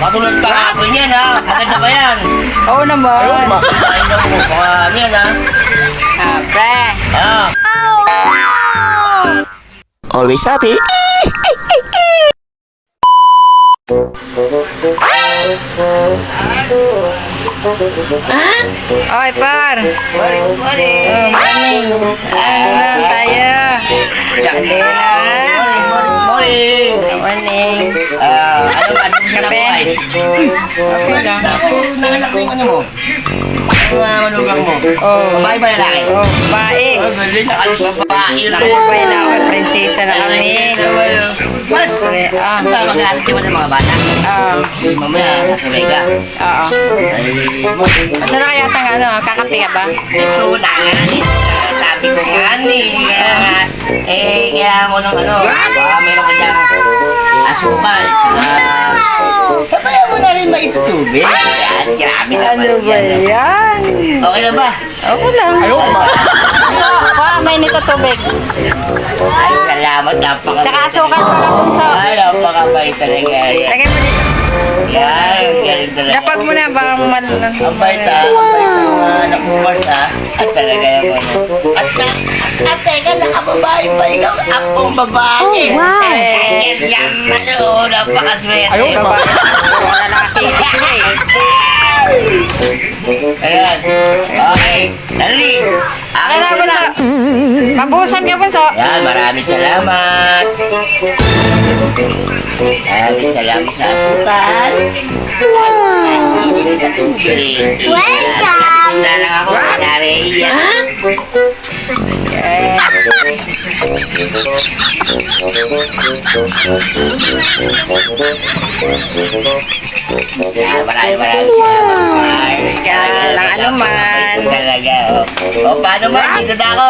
Katulad kahapon yan ha. Maganda ba yan? Oo naman. Ay, naku. Ano yan ha? Pre. Ah. Always happy. Okay, par. Morning. Morning. Sunan tayo. Morning. Morning. Anong Kape? Okay lang. Nanganak na yung ano mo? Ang manugang mo? Oh. Babae ba lalaki? Oh, babae. Galing na kayo babae lang. Babae na ako. Prinsesa na kami. Mas, Ah. ang mag-aaral mo ng mga bata. Mamaya, nasa Vega. Oo. Ay, Ito na kaya tang ano, kakape ka ba? ito na nga ni. Sabi ko nga ni. Kaya mo nung ano, meron ka diyang asukal. Sabayan mo na rin ba ito tubig? Yan, grabe naman Ano ba yan. yan? Okay na ba? Okay lang. So, may nito tubig. Ay, salamat. Napaka- Tsaka asukal pala punso. Ay, napakabait talaga. Yan, Lagay mo dito. galing talaga. Dapat mo na baka Ang bait ha. Ang bait ng mga anak mo, Mars ha. At talaga naman. At teka, nakababae pa ikaw. Apong babae. Oh, wow. Yan, ano, napakaswerte. Babae. Lalaki. Ayan. Okay. Dali. Akin na bunso. Mabuhusan ka bunso. Yan, maraming salamat. Maraming salamat sa asukal. Welcome! Nanang ako, nanari. Yan. Yan, maraming salamat. Lang anuman. Talaga, oh. O, paano ba? Dito na ako.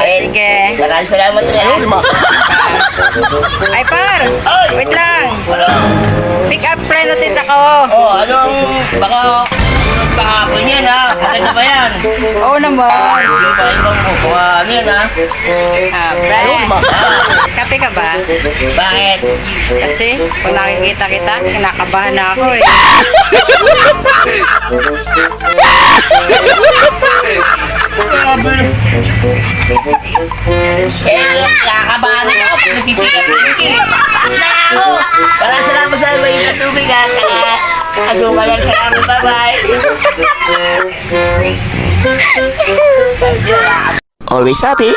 Sige. Maraming salamat rin. Ay, par. Ay! Wait lang. Ano? Pick up friend notice ako. Oh, anong baka kahapon yan ha? Maganda ba yan? Oo naman. Di ba ikaw mo? Baka ano yan ha? Pre. Kape ka ba? Bakit? Kasi kung nakikita kita, kinakabahan na ako eh. Kakabahan ako pag nasipigat-pigat. Nako! Maraming salamat sa may katubig ha. Asukal yan. Salamat. Bye-bye. Always happy.